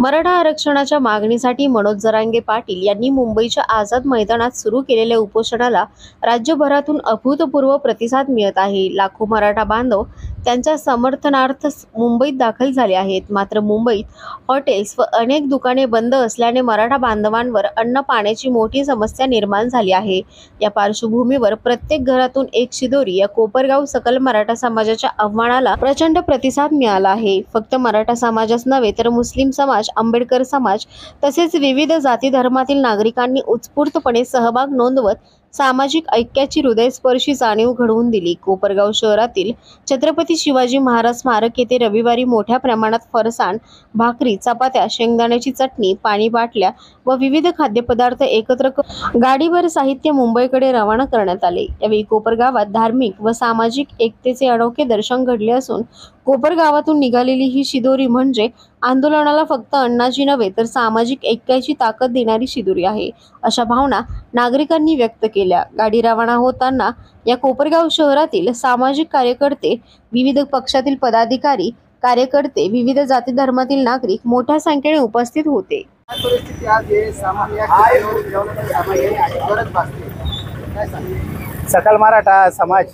मराठा आरक्षणाच्या मागणीसाठी मनोज जरांगे पाटील यांनी मुंबईच्या आझाद मैदानात सुरू केलेल्या उपोषणाला राज्यभरातून अभूतपूर्व प्रतिसाद मिळत आहे। लाखो मराठा बांधव त्यांच्या समर्थनार्थ मुंबईत दाखल झाले आहेत। मात्र मुंबईत हॉटेल्स व अनेक दुकाने बंद असल्याने मराठा बांधवांवर अन्न पाण्याची मोठी समस्या निर्माण झाली आहे। या पार्श्वभूमीवर प्रत्येक घरातून एक शिदोरी या कोपरगाव सकल मराठा समाजाच्या आव्हानाला प्रचंड प्रतिसाद मिळाला आहे। फक्त मराठा समाजच नव्हे तर मुस्लिम समाज, आंबेडकर समाज तसेच विविध जाती धर्मातील नागरिकांनी उत्स्फूर्तपणे सहभाग नोंदवत सामाजिक ऐक्याची हृदयस्पर्शी जाणीव घडवून दिली। कोपरगाव शहरातील छत्रपती शिवाजी महाराज स्मारक येथे रविवारी मोठ्या प्रमाणात फरसाण, भाकरी, चपात्या, शेंगदाण्याची चटणी, पाणी बाटल्या व विविध खाद्यपदार्थ एकत्र गाडीवर साहित्य मुंबईकडे रवाना करण्यात आले। यावेळी कोपरगावात धार्मिक व सामाजिक एकतेचे अनोखे दर्शन घडले असून कोपरगावातून निघालेली ही शिदोरी म्हणजे आंदोलनाला फक्त अन्नाची नव्हे तर सामाजिक ऐक्याची ताकद देणारी शिदोरी आहे, अशा भावना नागरिकांनी व्यक्त केल्या। गाडी रवाना होताना या कोपरगाव शहरातील सामाजिक कार्यकर्ते, विविध पक्षातील पदाधिकारी, कार्यकर्ते, विविध जाती धर्मातील नागरिक मोठ्या संख्येने उपस्थित होते। सकल मराठा समाज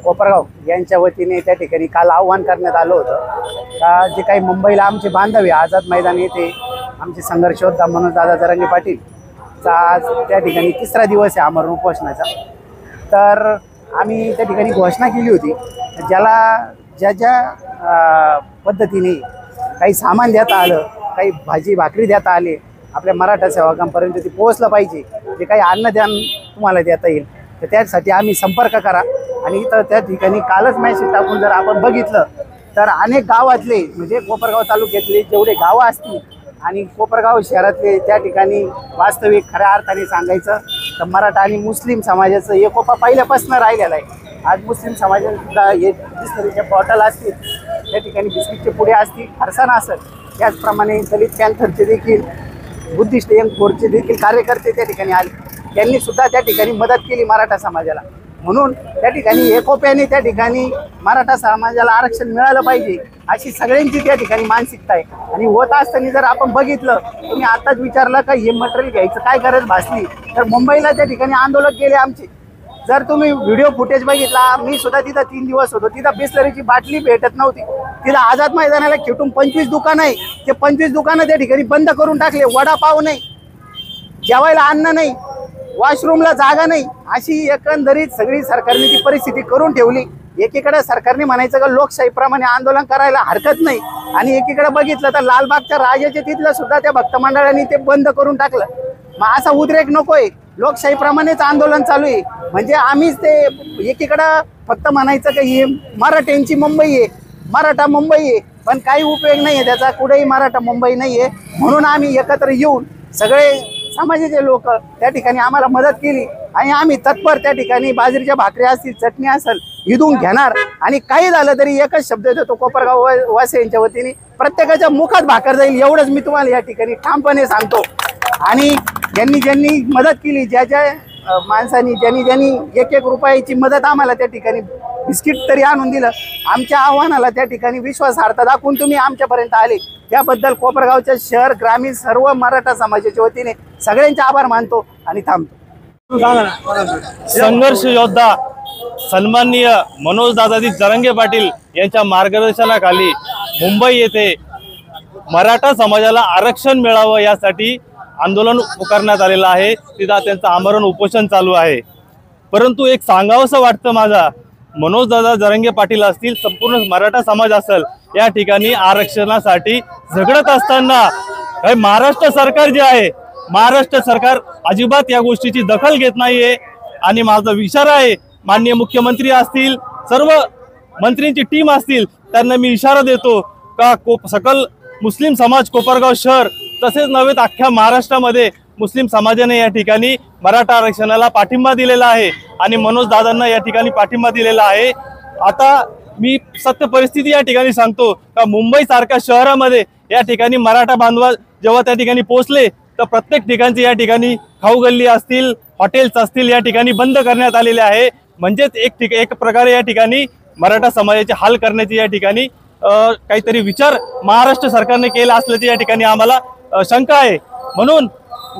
कोपरगाव यांच्या वतीने त्या ठिकाणी काल आव्हान करण्यात आलं होतं का जे काही मुंबईला आमचे बांधव आझाद मैदान येथे आमचे संघर्ष योद्धा मनोज दादा जरांगे पाटील चा आज त्या ठिकाणी तिसरा दिवस आहे आमरण उपोषणाचा। तर आम्ही त्या ठिकाणी घोषणा केली होती ज्याला ज्या पद्धतीने काही सामान देता आलं, काही भाजी भाकरी देता आले, आपल्या मराठा सेवकांपर्यंत ते पोहोचलं पाहिजे, जे काही अन्नदान तुम्हाला देता येईल तर त्यासाठी आम्ही संपर्क करा। आणि इथं त्या ठिकाणी कालच मेसेज टाकून जर आपण बघितलं तर अनेक गावातले म्हणजे कोपरगाव तालुक्यातले जेवढे गावं असतील आणि कोपरगाव शहरातले त्या ठिकाणी वास्तविक खऱ्या अर्थाने सांगायचं तर मराठा आणि मुस्लिम समाजाचं एकोपा पहिल्यापासून राहिलेला आहे। आज मुस्लिम समाजाने सुद्धा हे बिस्लरीचे बॉटल असतील, त्या ठिकाणी बिस्किटचे पुढे असतील, फरसाण असेल, त्याचप्रमाणे दलित पॅन्थरचे देखील, बुद्धिस्ट यंग फोर्सचे देखील कार्यकर्ते त्या ठिकाणी आले, त्यांनी सुद्धा त्या ठिकाणी मदत केली मराठा समाजाला। म्हणून त्या ठिकाणी एकोप्याने त्या ठिकाणी मराठा समाजाला आरक्षण मिळालं पाहिजे अशी सगळ्यांची त्या ठिकाणी मानसिकता आहे। आणि होत असताना जर आपण बघितलं, तुम्ही आताच विचारलं का हे मटेरियल घ्यायचं काय गरज भासली, तर मुंबईला त्या ठिकाणी आंदोलक गेले आमचे। जर तुम्ही व्हिडिओ फुटेज बघितला, मी सुद्धा तिथं 3 दिवस होतो, तिथं बिस्लरीची बाटली भेटत नव्हती, तिथं आझाद मैदानाला खेटून 25 दुकानं आहे, ते 25 दुकानं त्या ठिकाणी बंद करून टाकले। वडापाव नाही, जेवायला अन्न नाही, वॉशरूमला जागा नाही, अशी एकंदरीत सगळी सरकारने ती परिस्थिती करून ठेवली। एकीकडे सरकारने म्हणायचं का लोकशाहीप्रमाणे आंदोलन करायला हरकत नाही, आणि एकीकडे बघितलं तर लालबागच्या राजाच्या तिथलं सुद्धा त्या भक्त मंडळांनी ते बंद करून टाकलं। मग असा उद्रेक नकोय, लोकशाहीप्रमाणेच आंदोलन चालू आहे। म्हणजे आम्हीच ते एकीकडं फक्त म्हणायचं का ही मराठ्यांची मुंबई आहे, मराठा मुंबई आहे, पण काही उपयोग नाही आहे त्याचा, कुठेही मराठा मुंबई नाही आहे। म्हणून आम्ही एकत्र येऊन सगळे समाजाचे लोक त्या ठिकाणी आम्हाला मदत केली आणि आम्ही तत्पर त्या ठिकाणी बाजरीच्या भाकरी असतील, चटणी असेल, इथून घेणार। आणि काही झालं तरी एकच शब्द देतो कोपरगाव वासियांच्या वतीने, प्रत्येकाच्या मुखात भाकर जाईल एवढंच मी तुम्हाला या ठिकाणी ठामपणे सांगतो। आणि ज्यांनी मदत केली, ज्या माणसांनी ज्यांनी 1-1 रुपयाची मदत आम्हाला त्या ठिकाणी बिस्किट तरी आणून दिलं, आमच्या आव्हानाला त्या ठिकाणी विश्वासार्हता दाखवून तुम्ही आमच्यापर्यंत आले, त्याबद्दल कोपरगावच्या शहर ग्रामीण सर्व मराठा समाजाच्या वतीने सगळ्यांचे आभार मानतो आणि थांबतो। संघर्ष योद्धा सन्माननीय मनोज दादाजी जरांगे पाटील यांच्या मार्गदर्शनाखाली मुंबई येथे मराठा समाजाला आरक्षण मिळावं यासाठी आंदोलन पुकारण्यात आलेलं आहे। तिथं त्यांचं आमरण उपोषण चालू आहे। परंतु एक सांगावंसं वाटतं माझा, मनोज दादा जरांगे पाटील असतील, संपूर्ण मराठा समाज असेल, या ठिकाणी आरक्षणासाठी झगडत असताना महाराष्ट्र सरकार जे आहे, महाराष्ट्र सरकार अजिबात या गोष्टीची दखल घेत नाहीये। आणि माझा इशारा आहे, माननीय मुख्यमंत्री असतील, सर्व मंत्र्यांची टीम असतील, त्यांना मी इशारा देतो का सकल मुस्लिम समाज कोपरगाव शहर तसेच नव्हे तर अख्ख्या महाराष्ट्रामध्ये मुस्लिम समाजाने या ठिकाणी मराठा आरक्षणाला पाठिंबा दिलेला आहे आणि मनोज दादांना या ठिकाणी पाठिंबा दिलेला आहे। आता मी सत्य परिस्थिती या ठिकाणी सांगतो का मुंबई सारख्या शहरामध्ये या ठिकाणी मराठा बांधव जेव्हा त्या ठिकाणी पोहोचले तर प्रत्येक ठिकाणचे या ठिकाणी खाऊ गल्ली असतील, हॉटेल्स असतील, या ठिकाणी बंद करण्यात आलेले आहे। म्हणजेच एक प्रकारे या ठिकाणी मराठा समाजाचे हाल करण्याची या ठिकाणी काहीतरी विचार महाराष्ट्र सरकारने केला असल्याची या ठिकाणी आम्हाला शंका आहे। म्हणून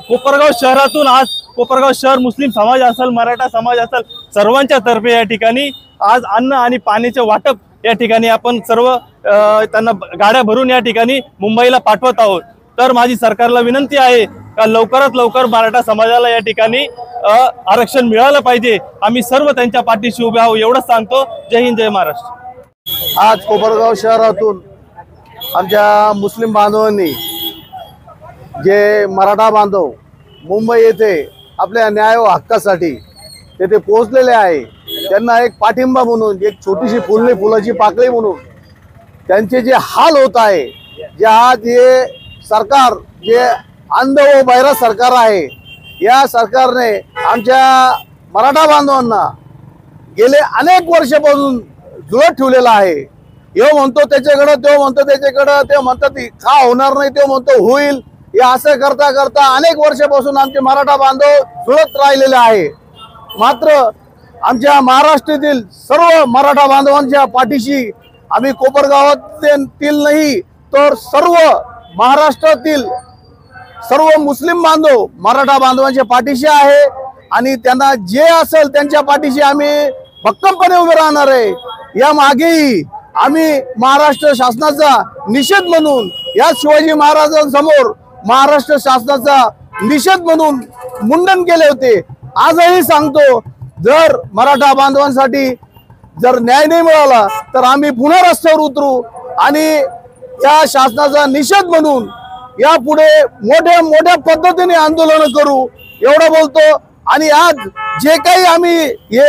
कोपरगाव शहरातून आज कोपरगाव शहर मुस्लिम समाज असेल, मराठा समाज असेल, सर्वांच्या तर्फे या ठिकाणी आज अन्न आणि पाण्याचे वाटप या ठिकाणी आपण सर्व त्यांना गाड्या भरून या ठिकाणी मुंबईला पाठवत आहोत। तर माझी सरकारला विनंती आहे का लवकरात लवकर मराठा समाजाला या ठिकाणी आरक्षण मिळालं पाहिजे। आम्ही सर्व त्यांच्या पाठीशी उभे आहोत एवढंच सांगतो। जय हिंद, जय महाराष्ट्र। आज कोपरगाव शहरातून आमच्या मुस्लिम बांधवांनी जे मराठा बांधव मुंबई येथे आपल्या न्याय व हक्कासाठी तेथे पोहोचलेले आहे, त्यांना एक पाठिंबा म्हणून, एक छोटीशी फुलाची पाकळी म्हणून त्यांचे जे हाल होत आहे, जे सरकार जे अंध व बहिरा सरकार आहे, या सरकारने आमच्या मराठा बांधवांना गेले अनेक वर्षापासून जुळत ठेवलेला आहे। यो म्हणतो त्याच्याकडे, तो म्हणतो त्याच्याकडे, ते म्हणतात का होणार नाही, तो म्हणतो होईल। हे असं करता करता अनेक वर्षापासून आमचे मराठा बांधव जुळत राहिलेले आहे। मात्र आमच्या महाराष्ट्रातील सर्व मराठा बांधवांच्या पाठीशी आम्ही कोपरगावातील नाही तर सर्व महाराष्ट्रातील सर्व मुस्लिम बांधव मराठा बांधवांच्या पाठीशी आहे आणि त्यांना जे असेल त्यांच्या पाठीशी आम्ही भक्कमपणे उभे राहणार आहे। या मागेही आम्ही महाराष्ट्र शासनाचा निषेध म्हणून या शिवाजी महाराजांसमोर महाराष्ट्र शासनाचा निषेध म्हणून मुंडन केले होते। आजही सांगतो, जर मराठा बांधवांसाठी जर न्याय नाही मिळाला तर आम्ही पुन्हा रस्त्यावर उतरू आणि या शासनाचा निषेध म्हणून यापुढे मोठ्या पद्धतीने आंदोलन करू एवढं बोलतो। आणि आज जे काही आम्ही हे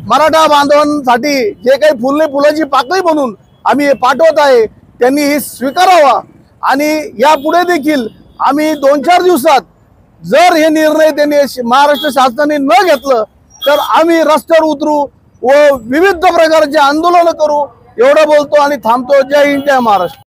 मराठा बांधवांसाठी जे काही फुलाची पाकळी म्हणून आम्ही हे पाठवत आहे, त्यांनी हे स्वीकारावा आणि यापुढे देखील आम्ही 2-4 दिवसात जर हे निर्णय त्यांनी महाराष्ट्र शासनाने न घेतलं तर आम्ही रस्त्यावर उतरू व विविध प्रकारचे आंदोलन करू एवढं बोलतो आणि थांबतो। जय हिंद, जय महाराष्ट्र।